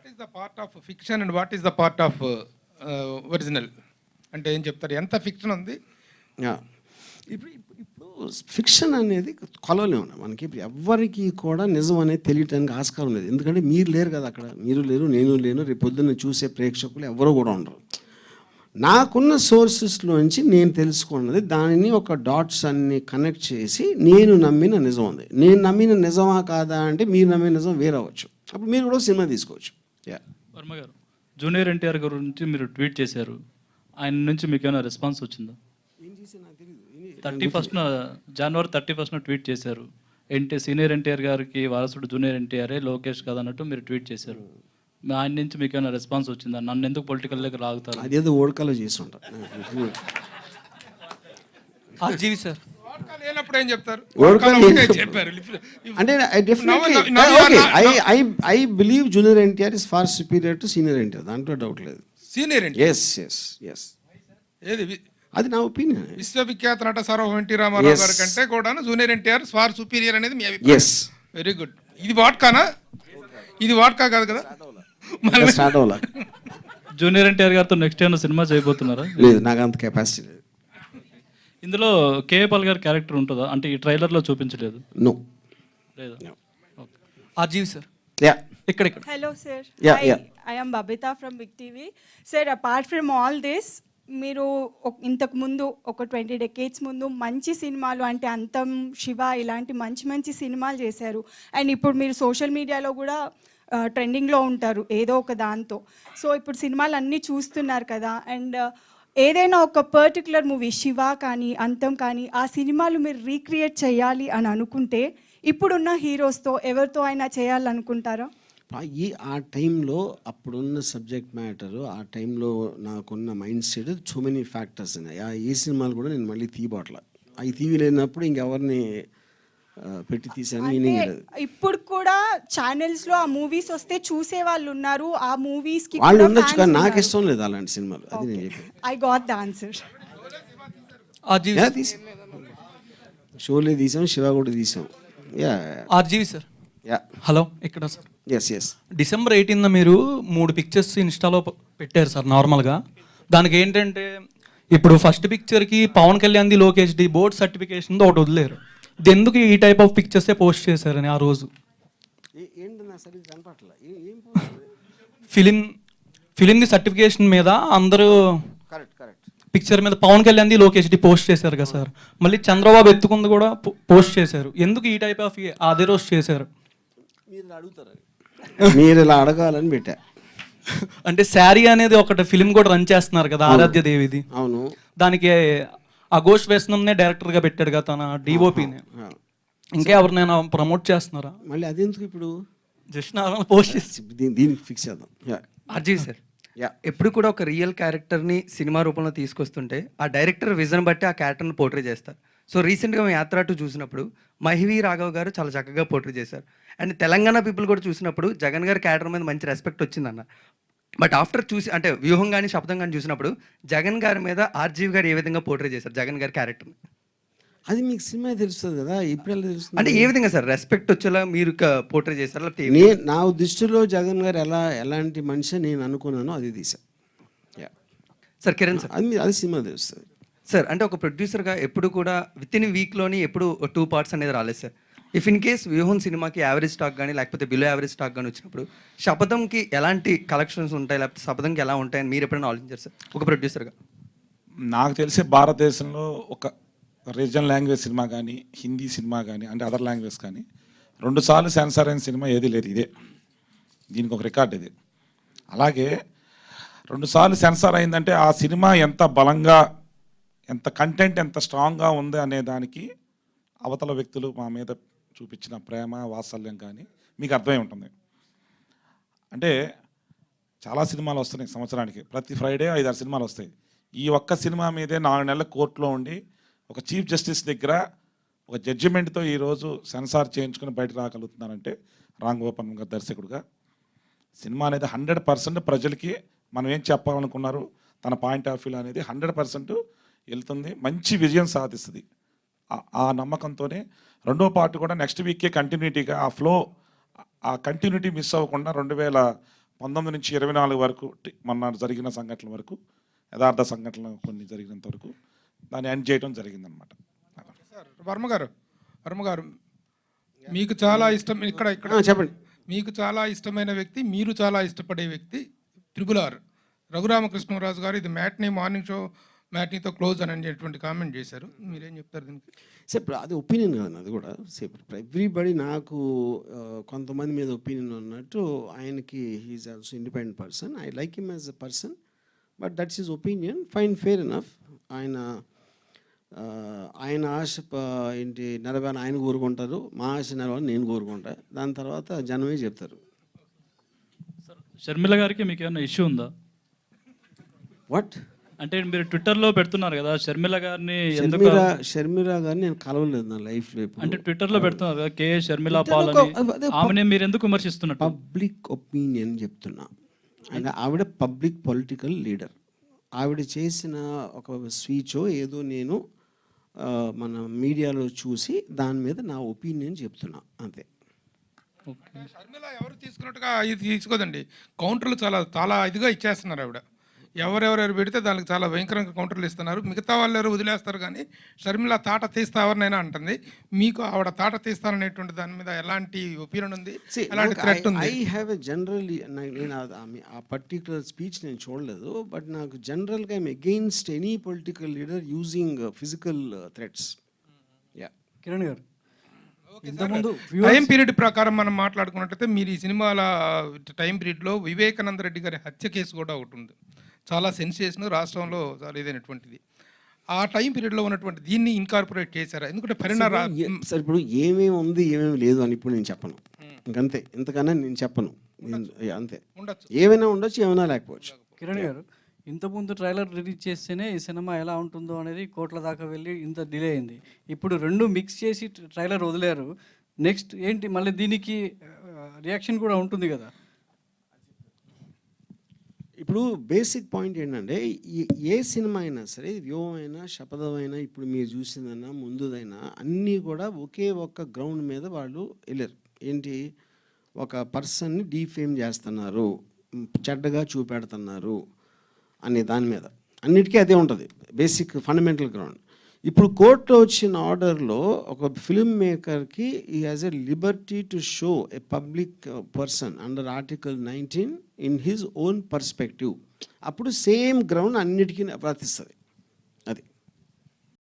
What is the part of fiction and what is the part of original అంటే ఏం చెప్తారు? ఎంత fiction ఉంది? ఇప్పుడు ఇప్పుడు ఫిక్షన్ అనేది కొలవలేము మనకి. ఇప్పుడు ఎవ్వరికి కూడా నిజం అనేది తెలియటానికి ఆస్కారం లేదు. ఎందుకంటే మీరు లేరు కదా అక్కడ, మీరు లేరు, నేను లేను, రేపు పొద్దున్న చూసే ప్రేక్షకులు ఎవరో కూడా ఉండరు. నాకున్న సోర్సెస్లోంచి నేను తెలుసుకున్నది దానిని ఒక డాట్స్ అన్ని కనెక్ట్ చేసి నేను నమ్మిన నిజం ఉంది. నేను నమ్మిన నిజమా కాదా అంటే మీరు నమ్మిన నిజం వేరే అవ్వచ్చు. అప్పుడు మీరు కూడా సినిమా తీసుకోవచ్చు. వర్మ గారు, జూనియర్ ఎన్టీఆర్ గారి గురించి మీరు ట్వీట్ చేశారు. ఆయన నుంచి మీకు ఏమైనా రెస్పాన్స్ వచ్చిందా? 31 జనవరి 31 ట్వీట్ చేశారు. సీనియర్ ఎన్టీఆర్ గారికి వారసుడు జూనియర్ ఎన్టీఆరే, లోకేష్ కాదు అన్నట్టు మీరు ట్వీట్ చేశారు. ఆయన నుంచి మీకు ఏమైనా రెస్పాన్స్ వచ్చిందా? నన్ను ఎందుకు పొలిటికల్ దగ్గర లాగుతారు? అదేదో ఓడకాలో చేసి ఉంటారు. ఆర్జీవి సార్ లేనప్పుడు ఏం చెప్తారు? చెప్పారు అంటే I believe junior NTR is far superior to senior NTR, దాంట్లో డౌట్ లేదు. సీనియర్ ఎస్ ఏది అది నా ఒపీనియన్. విశ్వవిఖ్యాత నట సార్వభౌమ ఎన్టీ రామారావు గారి కంటే కూడా జూనియర్ ఎన్టీఆర్ ఫార్ సుపీరియర్ అనేది మీ అభిప్రాయం? Very good. ఇది వాట్కానా? ఇది వాట్కా కాదు కదా. జూనియర్ ఎన్టీఆర్ గారితో నెక్స్ట్ ఏమైనా సినిమా చేయబోతున్నారా? లేదు, నాకు అంత కెపాసిటీ లేదు. ఇందులో కేఏ పాల్ గారి క్యారెక్టర్ ఉంటుందా? అంటే ఈ ట్రైలర్లో చూపించలేదు. నో లేదా? ఆర్జీవి సార్ ఇక్కడ. Hello sir. Yeah. I am Babita from Big TV. Sir, apart from all this, మీరు ఇంతకు ముందు ఒక 20 decades ముందు మంచి సినిమాలు అంటే అంతం, శివ ఇలాంటి మంచి సినిమాలు చేశారు. అండ్ ఇప్పుడు మీరు సోషల్ మీడియాలో కూడా ట్రెండింగ్లో ఉంటారు ఏదో ఒక దాంతో. సో ఇప్పుడు సినిమాలు అన్నీ చూస్తున్నారు కదా. అండ్ ఏదైనా ఒక పర్టికులర్ మూవీ, శివ కానీ అంతం కానీ, ఆ సినిమాలు మీరు రీక్రియేట్ చేయాలి అని అనుకుంటే ఇప్పుడున్న హీరోస్తో ఎవరితో అయినా చేయాలనుకుంటారా? ఆ టైంలో అప్పుడున్న సబ్జెక్ట్ మ్యాటరు, ఆ టైంలో నాకున్న mind set so many factors ఉన్నాయి. ఈ సినిమాలు కూడా నేను మళ్ళీ తీయబోట్ల. అవి తీయలేనప్పుడు ఇంకెవరిని పెట్టి తీసాను. ఇప్పుడు కూడా ఛానల్స్ లో ఆ మూవీస్ వస్తే చూసే వాళ్ళు ఉన్నారు. ఆ మూవీస్ కి వాళ్ళు ఉండొచ్చు కానీ నాకు ఇష్టం లేదు అలాంటి సినిమాలు. అది నేను చెప్పాను. I got the answer. Sholay తీసాం, శివ కూడా తీసాం. ఆర్జీవి సార్ హలో ఇక్కడ సార్. ఎస్ December 18 మీరు 3 పిక్చర్స్ ఇన్స్టాలో పెట్టారు సార్ నార్మల్గా. దానికి ఏంటంటే ఇప్పుడు ఫస్ట్ పిక్చర్కి పవన్ కళ్యాణ్ది, లోకేష్ది బోర్డ్ సర్టిఫికేషన్ ఒకటి వదిలేరు. ఎందుకు ఈ టైప్ ఆఫ్ పిక్చర్సే పోస్ట్ చేశారని ఆ రోజు ఫిలింది సర్టిఫికేషన్ మీద అందరూ పిక్చర్ మీద పవన్ కళ్యాణ్ది, లోకేష్ది పోస్ట్ చేశారు కదా సార్. మళ్ళీ చంద్రబాబు ఎత్తుకుంది కూడా పోస్ట్ చేశారు. ఎందుకు ఈ టైప్ ఆఫ్ అదే రోజు చేశారు? మీరు ఇలా అడగాలని పెట్టా. అంటే శారీ అనేది ఒకటి ఫిలిం కూడా రన్ చేస్తున్నారు కదా ఆరాధ్య దేవిది. అవును, దానికి అఘోష్ వేసనంనే డైరెక్టర్గా పెట్టాడు కదా తన డిఓపిని. ఇంకా ఎవరినైనా ప్రమోట్ చేస్తున్నారా? మళ్ళీ అదెందుకు ఇప్పుడు? జస్ట్ నార్మల్ పోస్ట్ చేసి దీనికి ఫిక్స్ చేద్దాం. అర్జీ సార్, ఎప్పుడు కూడా ఒక రియల్ క్యారెక్టర్ని సినిమా రూపంలో తీసుకొస్తుంటే ఆ డైరెక్టర్ విజన్ బట్టి ఆ క్యారెక్టర్ని పోర్ట్రే చేస్తారు. సో రీసెంట్గా మేము యాత్ర 2 చూసినప్పుడు మహివి రాఘవ్ గారు చాలా చక్కగా పోర్ట్రే చేశారు. అండ్ తెలంగాణ పీపుల్ కూడా చూసినప్పుడు జగన్ గారి క్యారెక్టర్ మీద మంచి రెస్పెక్ట్ వచ్చిందన్న. బట్ ఆఫ్టర్ చూసి అంటే వ్యూహం కానీ శబ్దం కానీ చూసినప్పుడు జగన్ గారి మీద ఆర్జీవి గారు ఏ విధంగా పోర్ట్రే చేశారు జగన్ గారి క్యారెక్టర్ని? అది మీకు సినిమా తెలుస్తుంది కదా, ఇప్పుడు ఎలా తెలుస్తుంది? అంటే ఏ విధంగా సార్ రెస్పెక్ట్ వచ్చేలా మీరు పోర్ట్రే చేశారు? లేకపోతే నా దృష్టిలో జగన్ గారు ఎలాంటి మనిషి నేను అనుకున్నానో అది తీసా. సార్ కిరణ్ సార్, అది సినిమా తెలుస్తుంది సార్. అంటే ఒక ప్రొడ్యూసర్గా ఎప్పుడు కూడా విత్ ఇన్ వీక్లోని ఎప్పుడు 2 parts అనేది రాలేదు సార్. ఇఫ్ ఇన్ కేస్ వ్యూహం సినిమాకి యావరేజ్ స్టాక్ కానీ లేకపోతే బిలో యావరేజ్ స్టాక్ కానీ వచ్చినప్పుడు శపథంకి ఎలాంటి కలెక్షన్స్ ఉంటాయి, లేకపోతే శపథంకి ఎలా ఉంటాయని మీరు ఎప్పుడైనా ఆలోచించారు సార్ ఒక ప్రొడ్యూసర్గా? నాకు తెలిసి భారతదేశంలో ఒక రీజనల్ లాంగ్వేజ్ సినిమా కానీ, హిందీ సినిమా కానీ, అంటే అదర్ లాంగ్వేజ్ కానీ 2 సార్లు సెన్సార్ అయిన సినిమా ఏది లేదు. ఇదే దీనికి ఒక రికార్డ్ ఇది. అలాగే 2 సార్లు సెన్సార్ అయిందంటే ఆ సినిమా ఎంత బలంగా, ఎంత కంటెంట్ ఎంత స్ట్రాంగ్గా ఉంది అనే దానికి అవతల వ్యక్తులు మా మీద చూపించిన ప్రేమ, వాత్సల్యం కానీ మీకు అర్థమై ఉంటుంది. అంటే చాలా సినిమాలు వస్తున్నాయి సంవత్సరానికి, ప్రతి ఫ్రైడే 5-6 సినిమాలు వస్తాయి. ఈ ఒక్క సినిమా మీదే 4 నెలల కోర్టులో ఉండి ఒక చీఫ్ జస్టిస్ దగ్గర ఒక జడ్జిమెంట్తో ఈరోజు సెన్సార్ చేయించుకుని బయటకు రాగలుగుతున్నారంటే రామ్ గోపాల్ గారు దర్శకుడుగా సినిమా అనేది 100% ప్రజలకి మనం ఏం చెప్పాలనుకున్నారు తన పాయింట్ ఆఫ్ వ్యూ అనేది 100% వెళ్తుంది, మంచి విజయం సాధిస్తుంది. ఆ నమ్మకంతోనే 2వ పార్ట్ కూడా నెక్స్ట్ వీకే కంటిన్యూటీగా ఆ ఫ్లో, ఆ కంటిన్యూటీ మిస్ అవ్వకుండా 19 నుంచి 24 వరకు మొన్న జరిగిన సంఘటనల వరకు, యథార్థ సంఘటనలు కొన్ని జరిగినంత వరకు దాన్ని ఎండ్ చేయడం జరిగిందనమాట. సార్ వర్మ గారు మీకు చాలా ఇష్టం ఇక్కడ చెప్పండి. మీకు చాలా ఇష్టమైన వ్యక్తి, మీరు చాలా ఇష్టపడే వ్యక్తి RRR రఘురామకృష్ణరాజు గారు ఇది మ్యాట్నీ మార్నింగ్ షో మ్యాట్నీతో క్లోజ్ అని అనేటువంటి కామెంట్ చేశారు. మీరేం చెప్తారు దీనికి? సార్ ఇప్పుడు అది ఒపీనియన్ కదండి, అది కూడా సేమ్ ఎవ్రీబడి. నాకు కొంతమంది మీద ఒపీనియన్ ఉన్నట్టు ఆయనకి he's also independent person. I like him as a person, but that's his opinion, fine, fair enough. ఆయన ఆశ ఏంటి నెరవేరని ఆయన కోరుకుంటారు, మా ఆశ నెరవేరని నేను కోరుకుంటా, దాని తర్వాత జనమే చెప్తారు. సార్ షర్మిల గారికి మీకు ఏమైనా ఇష్యూ ఉందా? వాట్ అంటే మీరు ట్విట్టర్లో పెడుతున్నారు కదా షర్మిల గారిని ఎందుకు, షర్మిల గారిని నేను కలవలేదు నా లైఫ్లో. అంటే ట్విట్టర్లో పెడుతున్నారు కదా కే షర్మిల పాల్ అని, ఆమెనే మీరు ఎందుకు విమర్శిస్తున్నట్టు? పబ్లిక్ ఒపీనియన్ చెప్తున్నా. అండ్ ఆవిడ పబ్లిక్ పొలిటికల్ లీడర్. ఆవిడ చేసిన ఒక స్పీచో ఏదో నేను మన మీడియాలో చూసి దాని మీద నా ఒపీనియన్ చెప్తున్నా, అంతే. షర్మిల ఎవరు తీసుకున్నట్టుగా ఇది తీసుకోదండి. కౌంటర్లు చాలా ఇదిగా ఇచ్చేస్తున్నారు ఆవిడ. ఎవరెవరు పెడితే దానికి చాలా భయంకరంగా కౌంటర్లు ఇస్తున్నారు. మిగతా వాళ్ళు ఎవరు వదిలేస్తారు, కానీ షర్మిల తాట తీస్తా ఎవరినైనా అంటుంది. మీకు ఆవిడ తాట తీస్తాననేటువంటి దాని మీద ఎలాంటి ఒపీనియన్ ఉంది, ఎలాంటి థ్రెట్ ఉంది? ఐ హ్యావ్ ఎ జనరల్, నేను ఆ పర్టికులర్ స్పీచ్ నేను చూడలేదు, బట్ నాకు జనరల్గా I'm against any political leader using physical threats. Yeah Kiran గారు, టైం పీరియడ్ ప్రకారం మనం మాట్లాడుకున్నట్టయితే మీరు ఈ సినిమాల టైం పీరియడ్లో వివేకానంద రెడ్డి గారి హత్య కేసు కూడా ఒకటి ఉంది, చాలా సెన్సేషన్, రాష్ట్రంలో చాలా ఇదైనటువంటిది. ఆ టైం పీరియడ్లో ఉన్నటువంటి దీన్ని ఇన్కార్పొరేట్ చేశారా? ఎందుకంటే సార్ ఇప్పుడు ఏమేమి ఉంది ఏమేమి లేదు అని ఇప్పుడు నేను చెప్పను, ఇంకంతే. ఇంతకన్నా నేను చెప్పను, అంతే. ఉండొచ్చు, ఏమైనా ఉండొచ్చు, ఏమైనా లేకపోవచ్చు. కిరణ్ గారు, ఇంతకుముందు ట్రైలర్ రిలీజ్ చేస్తేనే ఈ సినిమా ఎలా ఉంటుందో అనేది కోట్ల దాకా వెళ్ళి ఇంత డిలే అయింది. ఇప్పుడు రెండు మిక్స్ చేసి ట్రైలర్ వదిలేరు. నెక్స్ట్ ఏంటి మళ్ళీ దీనికి రియాక్షన్ కూడా ఉంటుంది కదా? ఇప్పుడు బేసిక్ పాయింట్ ఏంటంటే ఏ సినిమా అయినా సరే, వ్యూహమైనా శపథమైనా ఇప్పుడు మీరు చూసిందైనా ముందుదైనా అన్నీ కూడా ఒకే ఒక్క గ్రౌండ్ మీద వాళ్ళు వెళ్ళారు. ఏంటి, ఒక పర్సన్ని డీఫేమ్ చేస్తున్నారు, చెడ్డగా చూపెడుతున్నారు అనే దాని మీద అన్నిటికీ అదే ఉంటుంది బేసిక్ ఫండమెంటల్ గ్రౌండ్. ఇప్పుడు కోర్టులో వచ్చిన ఆర్డర్లో ఒక ఫిల్మ్ మేకర్కి ఈ has a Liberty to show a public person under article 19 in his own perspective. అప్పుడు సేమ్ గ్రౌండ్ అన్నిటికీ వర్తిస్తుంది.